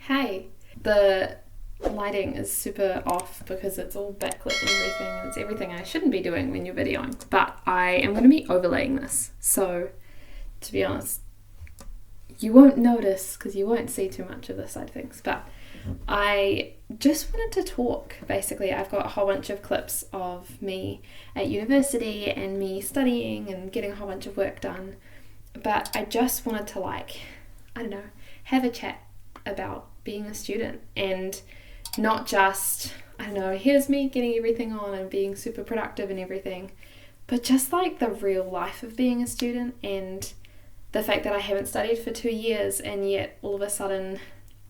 Hey, the lighting is super off because it's all backlit and everything, and it's everything I shouldn't be doing when you're videoing. But I am going to be overlaying this, so to be honest, you won't notice because you won't see too much of this side of things. But I just wanted to talk. Basically, I've got a whole bunch of clips of me at university and me studying and getting a whole bunch of work done. But I just wanted to have a chat about being a student and not just, here's me getting everything on and being super productive and everything, but just like the real life of being a student and the fact that I haven't studied for 2 years and yet all of a sudden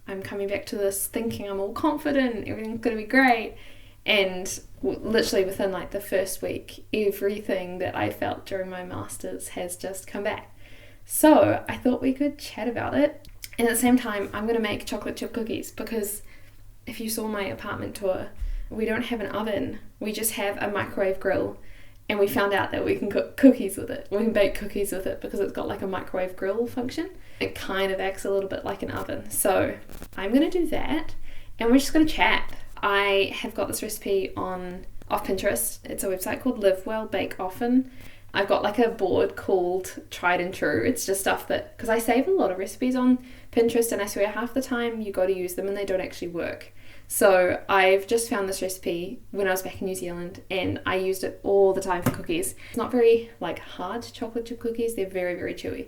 I'm coming back to this thinking I'm all confident and everything's going to be great, and literally within like the first week everything that I felt during my masters has just come back. So I thought we could chat about it. And at the same time, I'm going to make chocolate chip cookies because if you saw my apartment tour, we don't have an oven. We just have a microwave grill, and we found out that we can cook cookies with it. We can bake cookies with it because it's got like a microwave grill function. It kind of acts a little bit like an oven. So I'm going to do that, and we're just going to chat. I have got this recipe off Pinterest. It's a website called Live Well, Bake Often. I've got like a board called Tried and True. It's just stuff that, because I save a lot of recipes on Pinterest and I swear half the time you got to use them and they don't actually work. So I've just found this recipe when I was back in New Zealand and I used it all the time for cookies. It's not very hard chocolate chip cookies. They're very, very chewy.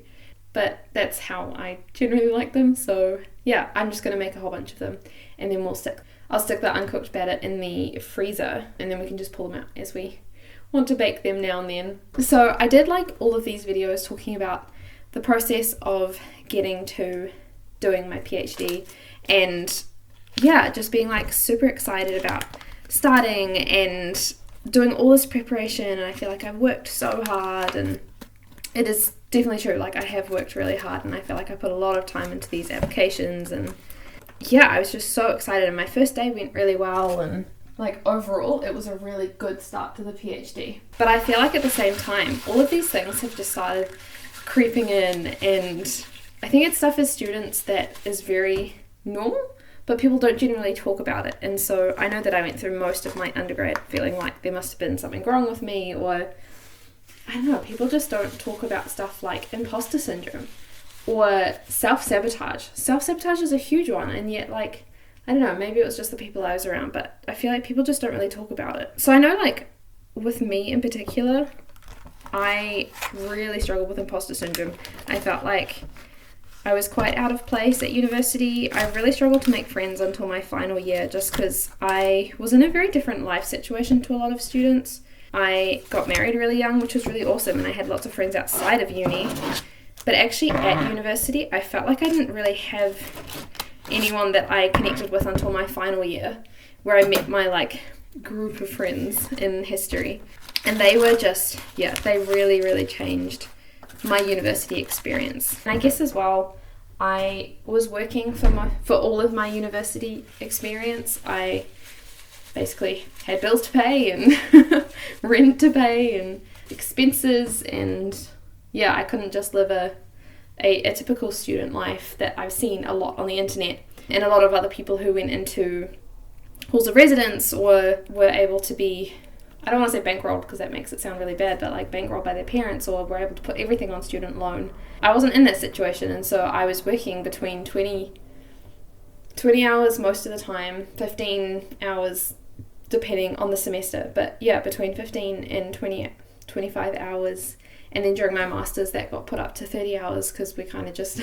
But that's how I generally like them. So yeah, I'm just going to make a whole bunch of them and then I'll stick the uncooked batter in the freezer and then we can just pull them out as we want to bake them now and then. So I did all of these videos talking about the process of getting to doing my PhD and just being super excited about starting and doing all this preparation, and I feel like I've worked so hard, and it is definitely true. I have worked really hard and I feel like I put a lot of time into these applications, and I was just so excited, and my first day went really well, and overall, it was a really good start to the PhD. But I feel like at the same time, all of these things have just started creeping in, and I think it's stuff as students that is very normal, but people don't generally talk about it. And so I know that I went through most of my undergrad feeling like there must have been something wrong with me, or I don't know, people just don't talk about stuff like imposter syndrome or self-sabotage. Self-sabotage is a huge one, and yet I don't know, maybe it was just the people I was around, but I feel like people just don't really talk about it. So I know with me in particular, I really struggled with imposter syndrome. I felt like I was quite out of place at university. I really struggled to make friends until my final year just because I was in a very different life situation to a lot of students. I got married really young, which was really awesome, and I had lots of friends outside of uni. But actually at university, I felt like I didn't really have anyone that I connected with until my final year, where I met my group of friends in history, and they were just they really, really changed my university experience. And I guess as well, I was working for all of my university experience. I basically had bills to pay and rent to pay and expenses, and I couldn't just live a typical student life that I've seen a lot on the internet, and a lot of other people who went into halls of residence or were able to be, I don't want to say bankrolled because that makes it sound really bad, but bankrolled by their parents, or were able to put everything on student loan. I wasn't in that situation, and so I was working between 20 hours most of the time, 15 hours depending on the semester, but between 15 and 25 hours. And then during my masters, that got put up to 30 hours because we kind of just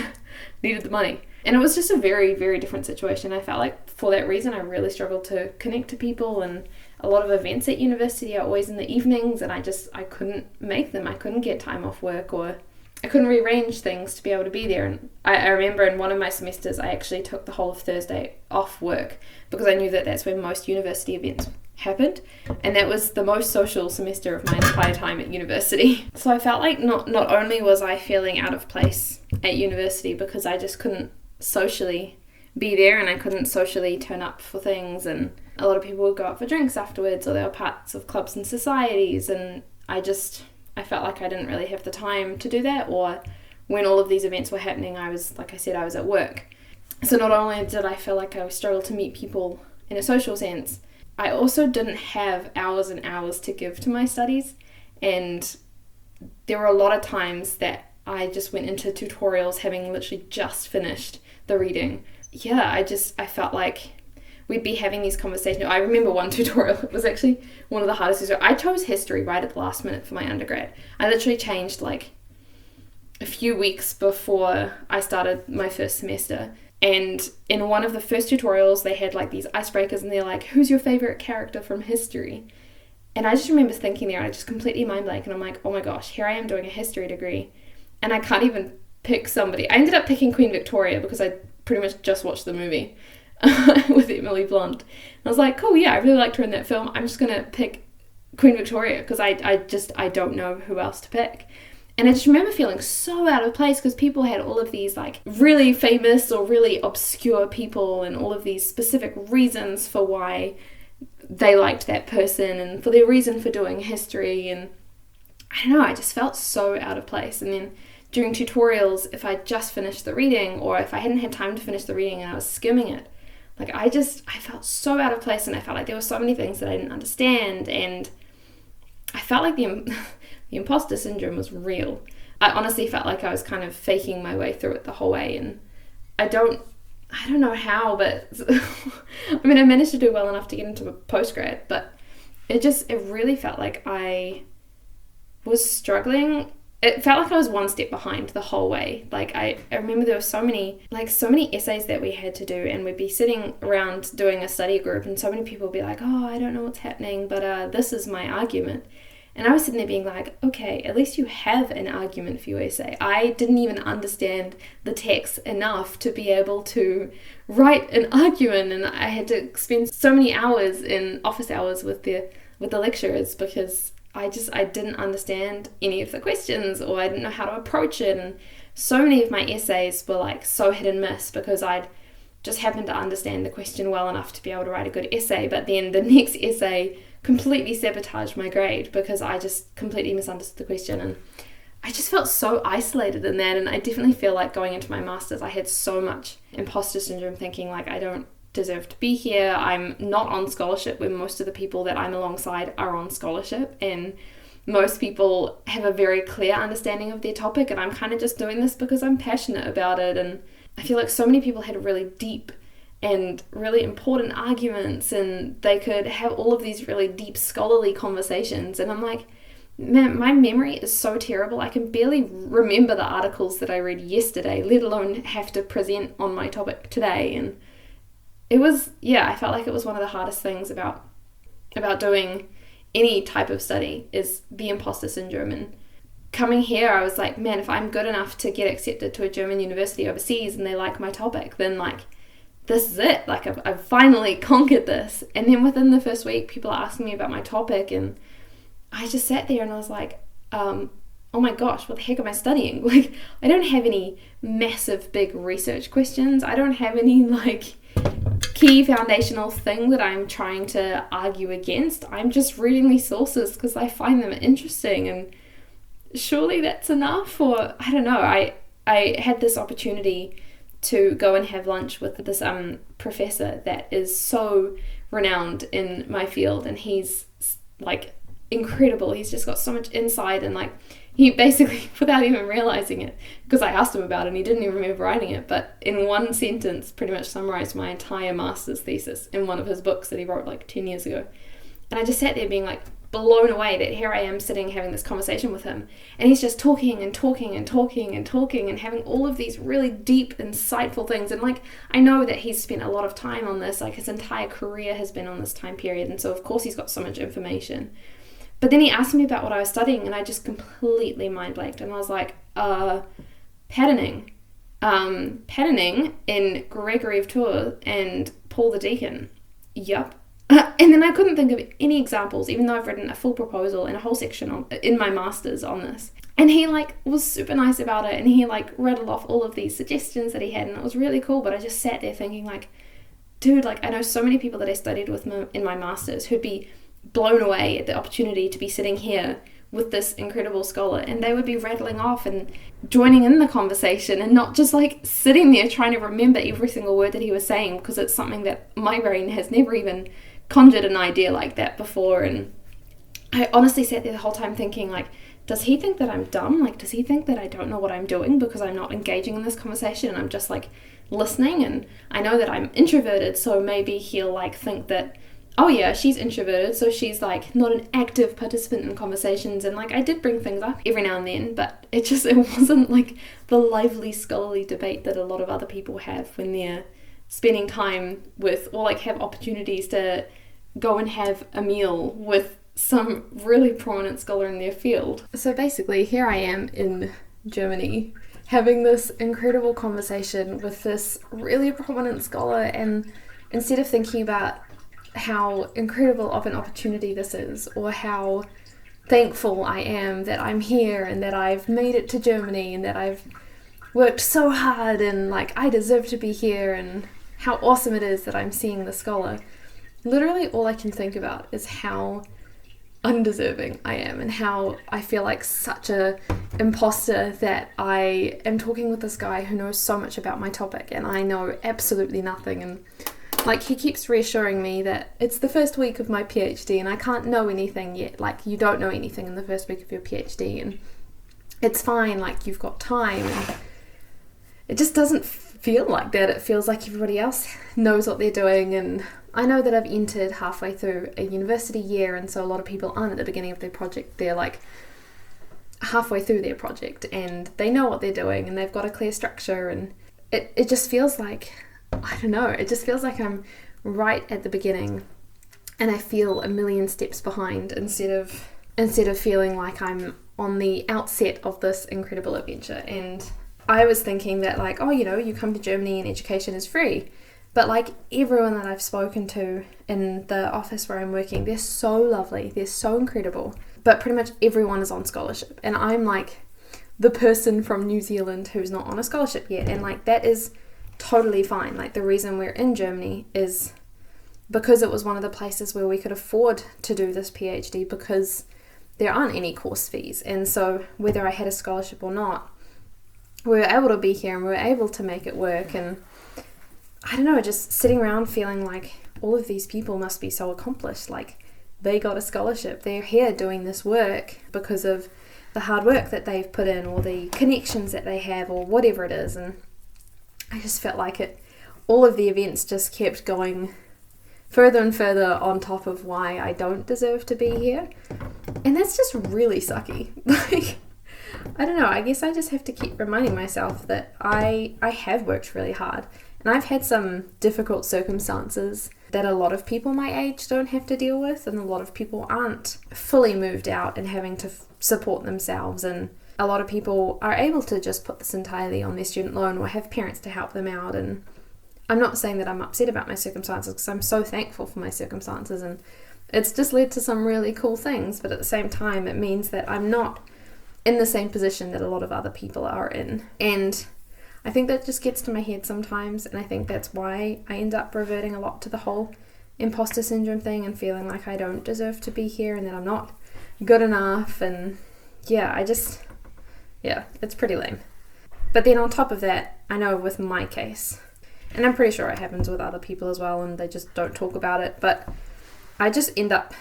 needed the money. And it was just a very, very different situation. I felt like for that reason, I really struggled to connect to people, and a lot of events at university are always in the evenings, and I couldn't make them. I couldn't get time off work, or I couldn't rearrange things to be able to be there. And I remember in one of my semesters, I actually took the whole of Thursday off work because I knew that that's when most university events happened, and that was the most social semester of my entire time at university. So I felt like not only was I feeling out of place at university because I just couldn't socially be there, and I couldn't socially turn up for things, and a lot of people would go out for drinks afterwards, or they were parts of clubs and societies, and I felt like I didn't really have the time to do that, or when all of these events were happening, I was at work. So not only did I feel like I struggled to meet people in a social sense, I also didn't have hours and hours to give to my studies. And there were a lot of times that I just went into tutorials having literally just finished the reading. Yeah, I felt like we'd be having these conversations. I remember one tutorial, it was actually one of the hardest tutorials. I chose history right at the last minute for my undergrad. I literally changed like a few weeks before I started my first semester. And in one of the first tutorials, they had like these icebreakers and they're like, who's your favorite character from history? And I just remember thinking there, I just completely mind blank, and I'm like, oh my gosh, here I am doing a history degree and I can't even pick somebody. I ended up picking Queen Victoria because I pretty much just watched the movie with Emily Blunt. And I was like, cool, yeah, I really liked her in that film. I'm just going to pick Queen Victoria because I don't know who else to pick. And I just remember feeling so out of place because people had all of these like really famous or really obscure people and all of these specific reasons for why they liked that person and for their reason for doing history. And I don't know, I just felt so out of place. And then during tutorials, if I just finished the reading or if I hadn't had time to finish the reading and I was skimming it, like I felt so out of place, and I felt like there were so many things that I didn't understand, and I felt like the imposter syndrome was real. I honestly felt like I was kind of faking my way through it the whole way, and I don't know how, but I mean, I managed to do well enough to get into a postgrad, but it really felt like I was struggling. It felt like I was one step behind the whole way. Like I remember there were so many essays that we had to do, and we'd be sitting around doing a study group and so many people would be like, oh, I don't know what's happening, but this is my argument. And I was sitting there being like, okay, at least you have an argument for your essay. I didn't even understand the text enough to be able to write an argument, and I had to spend so many hours in office hours with the lecturers because I didn't understand any of the questions, or I didn't know how to approach it. And so many of my essays were like so hit and miss because I'd just happened to understand the question well enough to be able to write a good essay, but then the next essay completely sabotaged my grade because I just completely misunderstood the question. And I just felt so isolated in that, and I definitely feel like going into my master's I had so much imposter syndrome, thinking like I don't deserve to be here, I'm not on scholarship when most of the people that I'm alongside are on scholarship, and most people have a very clear understanding of their topic, and I'm kind of just doing this because I'm passionate about it. And I feel like so many people had really deep and really important arguments, and they could have all of these really deep scholarly conversations, and I'm like, man, my memory is so terrible. I can barely remember the articles that I read yesterday, let alone have to present on my topic today. And it was, yeah, I felt like it was one of the hardest things about doing any type of study is the imposter syndrome. And coming here, I was like, man, if I'm good enough to get accepted to a German university overseas and they like my topic, then like, this is it. Like, I've finally conquered this. And then within the first week, people are asking me about my topic, and I just sat there and I was like, oh my gosh, what the heck am I studying? Like, I don't have any massive big research questions. I don't have any like key foundational thing that I'm trying to argue against. I'm just reading these sources because I find them interesting, and surely that's enough. Or I don't know, I had this opportunity to go and have lunch with this professor that is so renowned in my field, and he's like incredible. He's just got so much insight, and like he basically, without even realizing it, because I asked him about it and he didn't even remember writing it, but in one sentence pretty much summarized my entire master's thesis in one of his books that he wrote like 10 years ago. And I just sat there being like blown away that here I am sitting having this conversation with him, and he's just talking and talking and talking and talking and having all of these really deep, insightful things. And like, I know that he's spent a lot of time on this, like his entire career has been on this time period, and so of course he's got so much information. But then he asked me about what I was studying, and I just completely mind blanked, and I was like, patterning in Gregory of Tours and Paul the Deacon. Yup. And then I couldn't think of any examples, even though I've written a full proposal and a whole section in my master's on this. And he like was super nice about it, and he like rattled off all of these suggestions that he had, and it was really cool. But I just sat there thinking like, dude, like I know so many people that I studied with in my master's who'd be blown away at the opportunity to be sitting here with this incredible scholar, and they would be rattling off and joining in the conversation and not just like sitting there trying to remember every single word that he was saying, because it's something that my brain has never even conjured an idea like that before. And I honestly sat there the whole time thinking, like, does he think that I'm dumb? Like, does he think that I don't know what I'm doing because I'm not engaging in this conversation and I'm just like listening? And I know that I'm introverted, so maybe he'll like think that, oh yeah, she's introverted, so she's like not an active participant in conversations. And like, I did bring things up every now and then, but it wasn't like the lively scholarly debate that a lot of other people have when they're spending time with, or like have opportunities to go and have a meal with some really prominent scholar in their field. So basically, here I am in Germany having this incredible conversation with this really prominent scholar, and instead of thinking about how incredible of an opportunity this is, or how thankful I am that I'm here and that I've made it to Germany and that I've worked so hard and like I deserve to be here and how awesome it is that I'm seeing the scholar, literally all I can think about is how undeserving I am and how I feel like such a imposter that I am talking with this guy who knows so much about my topic and I know absolutely nothing. And like, he keeps reassuring me that it's the first week of my PhD and I can't know anything yet. Like, you don't know anything in the first week of your PhD and it's fine, like, you've got time. And it just doesn't feel like that. It feels like everybody else knows what they're doing. And I know that I've entered halfway through a university year, and so a lot of people aren't at the beginning of their project. They're like halfway through their project and they know what they're doing and they've got a clear structure, and it just feels like, I don't know, it just feels like I'm right at the beginning and I feel a million steps behind instead of feeling like I'm on the outset of this incredible adventure. And I was thinking that like, oh, you know, you come to Germany and education is free. But like, everyone that I've spoken to in the office where I'm working, they're so lovely, they're so incredible. But pretty much everyone is on scholarship. And I'm like the person from New Zealand who's not on a scholarship yet. And like, that is totally fine. Like, the reason we're in Germany is because it was one of the places where we could afford to do this PhD, because there aren't any course fees. And so whether I had a scholarship or not, we were able to be here and we were able to make it work. And I don't know, just sitting around feeling like all of these people must be so accomplished. Like, they got a scholarship. They're here doing this work because of the hard work that they've put in, or the connections that they have, or whatever it is. And I just felt like all of the events just kept going further and further on top of why I don't deserve to be here. And that's just really sucky. Like, I don't know, I guess I just have to keep reminding myself that I have worked really hard. And I've had some difficult circumstances that a lot of people my age don't have to deal with, and a lot of people aren't fully moved out and having to support themselves, and a lot of people are able to just put this entirely on their student loan or have parents to help them out. And I'm not saying that I'm upset about my circumstances, because I'm so thankful for my circumstances and it's just led to some really cool things, but at the same time it means that I'm not in the same position that a lot of other people are in. And I think that just gets to my head sometimes, and I think that's why I end up reverting a lot to the whole imposter syndrome thing and feeling like I don't deserve to be here and that I'm not good enough. And yeah, it's pretty lame. But then on top of that, I know with my case, and I'm pretty sure it happens with other people as well and they just don't talk about it, but I just end up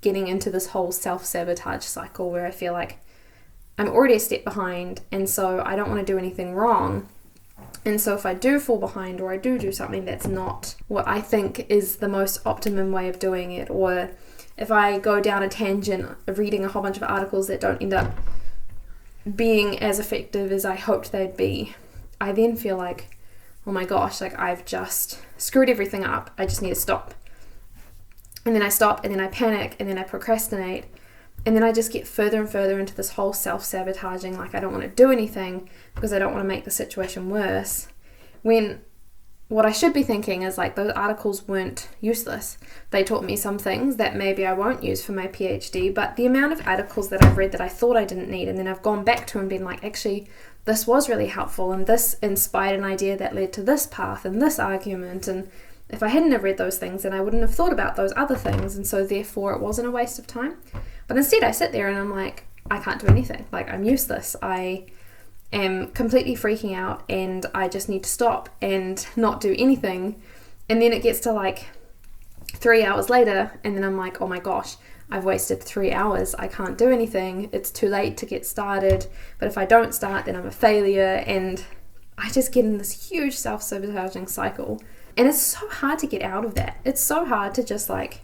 getting into this whole self-sabotage cycle where I feel like I'm already a step behind, and so I don't want to do anything wrong. And so if I do fall behind, or I do something that's not what I think is the most optimum way of doing it, or if I go down a tangent of reading a whole bunch of articles that don't end up being as effective as I hoped they'd be, I then feel like, oh my gosh, like I've just screwed everything up. I just need to stop. And then I stop, and then I panic, and then I procrastinate. And then I just get further and further into this whole self-sabotaging, like I don't want to do anything because I don't want to make the situation worse. When what I should be thinking is like, those articles weren't useless. They taught me some things that maybe I won't use for my PhD, but the amount of articles that I've read that I thought I didn't need, and then I've gone back to and been like, actually, this was really helpful, and this inspired an idea that led to this path and this argument, and if I hadn't have read those things, then I wouldn't have thought about those other things, and so therefore it wasn't a waste of time. But instead I sit there and I'm like, I can't do anything. Like, I'm useless. I am completely freaking out and I just need to stop and not do anything. And then it gets to like 3 hours later and then I'm like, oh my gosh, I've wasted 3 hours. I can't do anything. It's too late to get started. But if I don't start, then I'm a failure. And I just get in this huge self-sabotaging cycle. And it's so hard to get out of that. It's so hard to just like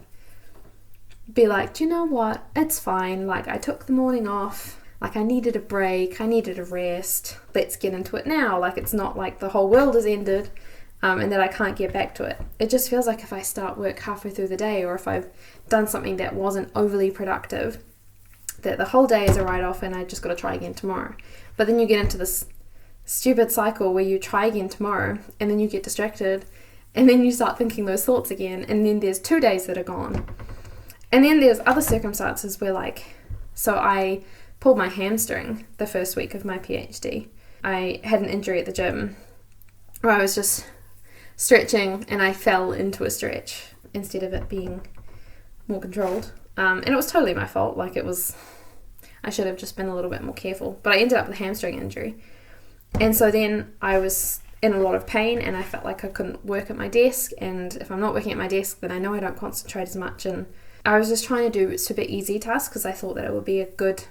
be like, do you know what? It's fine. Like, I took the morning off. Like, I needed a break. I needed a rest. Let's get into it now. Like, it's not like the whole world has ended and that I can't get back to it. It just feels like if I start work halfway through the day, or if I've done something that wasn't overly productive, that the whole day is a write-off and I just got to try again tomorrow. But then you get into this stupid cycle where you try again tomorrow and then you get distracted and then you start thinking those thoughts again, and then there's 2 days that are gone. And then there's other circumstances where, like, so I pulled my hamstring the first week of my PhD. I had an injury at the gym where I was just stretching and I fell into a stretch instead of it being more controlled. And it was totally my fault. Like, I should have just been a little bit more careful. But I ended up with a hamstring injury. And so then I was in a lot of pain and I felt like I couldn't work at my desk. And if I'm not working at my desk, then I know I don't concentrate as much. And I was just trying to do super easy tasks because I thought that it would be a good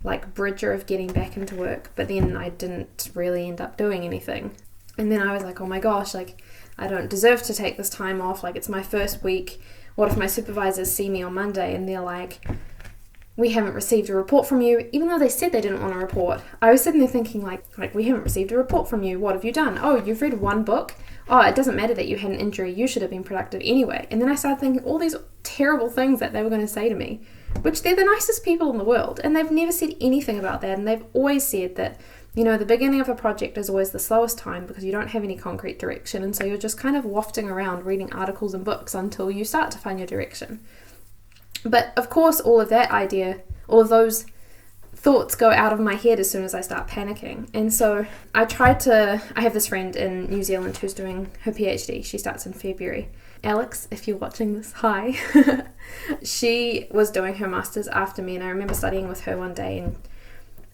like bridger of getting back into work. But then I didn't really end up doing anything. And then I was like, oh my gosh, like, I don't deserve to take this time off. Like, it's my first week. What if my supervisors see me on Monday and they're like, we haven't received a report from you, even though they said they didn't want a report. I was sitting there thinking like, we haven't received a report from you. What have you done? Oh, you've read one book? Oh, it doesn't matter that you had an injury. You should have been productive anyway. And then I started thinking all these terrible things that they were going to say to me, which they're the nicest people in the world. And they've never said anything about that. And they've always said that, you know, the beginning of a project is always the slowest time because you don't have any concrete direction. And so you're just kind of wafting around reading articles and books until you start to find your direction. But of course, all of those thoughts go out of my head as soon as I start panicking. And so I have this friend in New Zealand who's doing her PhD. She starts in February. Alex, if you're watching this, hi. She was doing her master's after me, and I remember studying with her one day,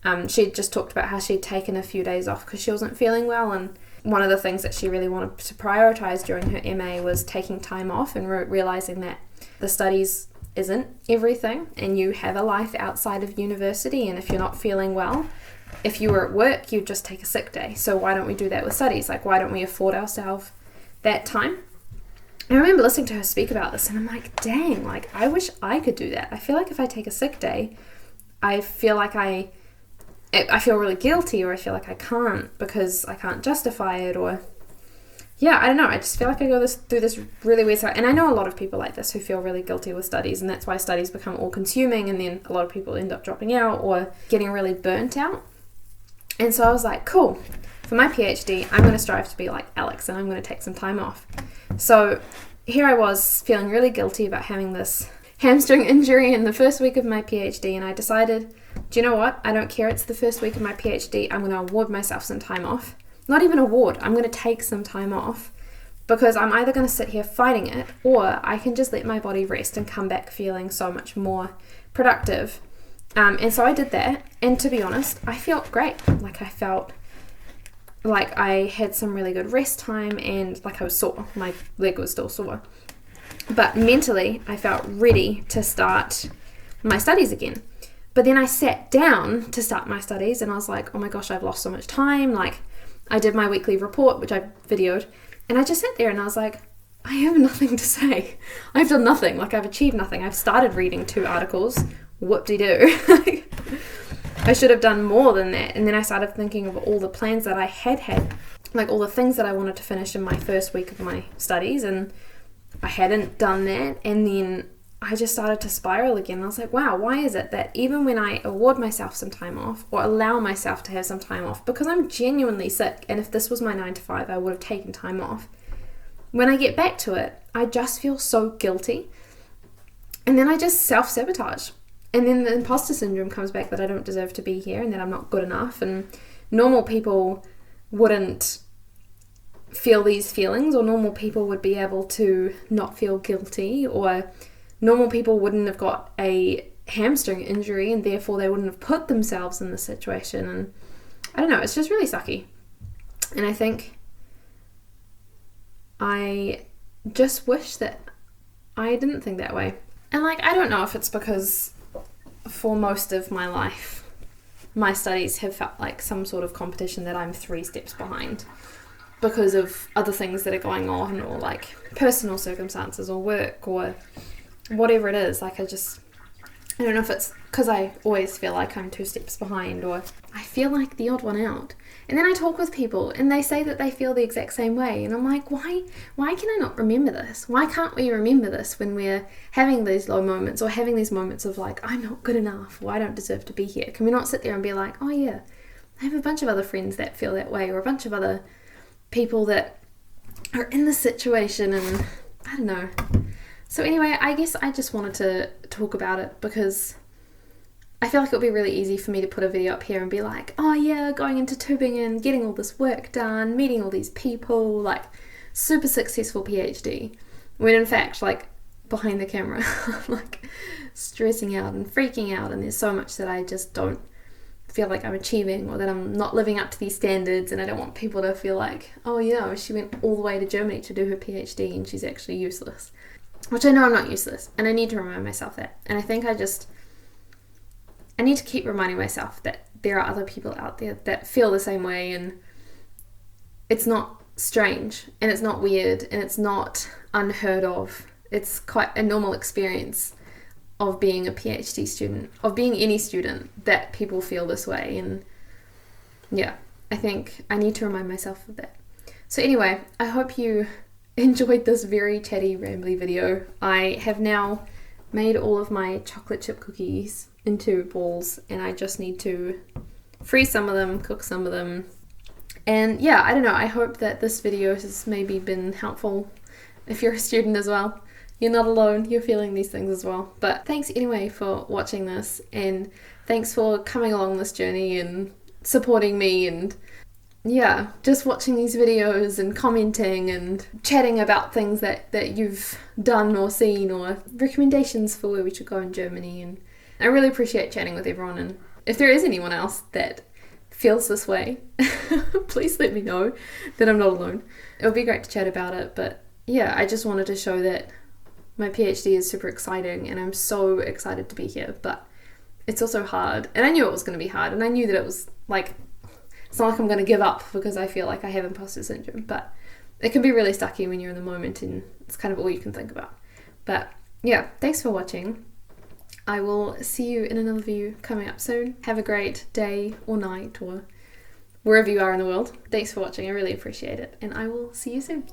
and she just talked about how she'd taken a few days off because she wasn't feeling well, and one of the things that she really wanted to prioritize during her MA was taking time off and realizing that the studies isn't everything and you have a life outside of university, and if you're not feeling well, if you were at work, you'd just take a sick day. So why don't we do that with studies? Like, why don't we afford ourselves that time? I remember listening to her speak about this and I'm like, dang, like, I wish I could do that. I feel like if I take a sick day, I feel like I feel really guilty, or I feel like I can't because I can't justify it, or yeah, I don't know. I just feel like I go through this really weird cycle. And I know a lot of people like this who feel really guilty with studies, and that's why studies become all-consuming, and then a lot of people end up dropping out or getting really burnt out. And so I was like, cool, for my PhD, I'm going to strive to be like Alex, and I'm going to take some time off. So here I was feeling really guilty about having this hamstring injury in the first week of my PhD, and I decided, do you know what? I don't care. It's the first week of my PhD. I'm going to award myself some time off. Not even award. I'm going to take some time off because I'm either going to sit here fighting it, or I can just let my body rest and come back feeling so much more productive. And so I did that. And to be honest, I felt great. Like, I felt like I had some really good rest time, and like I was sore. My leg was still sore. But mentally, I felt ready to start my studies again. But then I sat down to start my studies and I was like, oh my gosh, I've lost so much time. Like, I did my weekly report, which I videoed, and I just sat there and I was like, I have nothing to say. I've done nothing. Like, I've achieved nothing. I've started reading 2 articles. Whoop-de-doo. I should have done more than that. And then I started thinking of all the plans that I had, like all the things that I wanted to finish in my first week of my studies, and I hadn't done that. And then I just started to spiral again. I was like, wow, why is it that even when I award myself some time off, or allow myself to have some time off, because I'm genuinely sick, and if this was my 9 to 5, I would have taken time off. When I get back to it, I just feel so guilty. And then I just self-sabotage. And then the imposter syndrome comes back, that I don't deserve to be here and that I'm not good enough. And normal people wouldn't feel these feelings, or normal people would be able to not feel guilty, or normal people wouldn't have got a hamstring injury, and therefore they wouldn't have put themselves in this situation. And I don't know, it's just really sucky. And I think I just wish that I didn't think that way. And like, I don't know if it's because for most of my life, my studies have felt like some sort of competition that I'm 3 steps behind because of other things that are going on, or like personal circumstances or work or whatever it is. Like, I don't know if it's because I always feel like I'm 2 steps behind, or I feel like the odd one out. And then I talk with people and they say that they feel the exact same way. And I'm like, why can I not remember this? Why can't we remember this when we're having these low moments, or having these moments of like, I'm not good enough, or I don't deserve to be here? Can we not sit there and be like, oh yeah, I have a bunch of other friends that feel that way, or a bunch of other people that are in this situation, and I don't know. So anyway, I guess I just wanted to talk about it because I feel like it would be really easy for me to put a video up here and be like, oh yeah, going into Tübingen, getting all this work done, meeting all these people, like super successful PhD. When in fact, like behind the camera, I'm like stressing out and freaking out, and there's so much that I just don't feel like I'm achieving, or that I'm not living up to these standards, and I don't want people to feel like, oh yeah, she went all the way to Germany to do her PhD and she's actually useless. Which I know I'm not useless, and I need to remind myself that. And I think I need to keep reminding myself that there are other people out there that feel the same way, and it's not strange, and it's not weird, and it's not unheard of. It's quite a normal experience of being a PhD student, of being any student, that people feel this way. And yeah, I think I need to remind myself of that. So anyway, I hope you enjoyed this very chatty, rambly video. I have now made all of my chocolate chip cookies into balls, and I just need to freeze some of them, cook some of them. And yeah, I don't know, I hope that this video has maybe been helpful if you're a student as well. You're not alone, you're feeling these things as well. But thanks anyway for watching this, and thanks for coming along this journey and supporting me, and yeah, just watching these videos and commenting and chatting about things that you've done or seen, or recommendations for where we should go in Germany. And I really appreciate chatting with everyone, and if there is anyone else that feels this way, please let me know that I'm not alone. It would be great to chat about it. But yeah, I just wanted to show that my PhD is super exciting, and I'm so excited to be here, but it's also hard. And I knew it was going to be hard, and I knew that it was like, it's not like I'm going to give up because I feel like I have imposter syndrome, but it can be really sucky when you're in the moment and it's kind of all you can think about. But yeah, thanks for watching. I will see you in another video coming up soon. Have a great day or night or wherever you are in the world. Thanks for watching, I really appreciate it, and I will see you soon.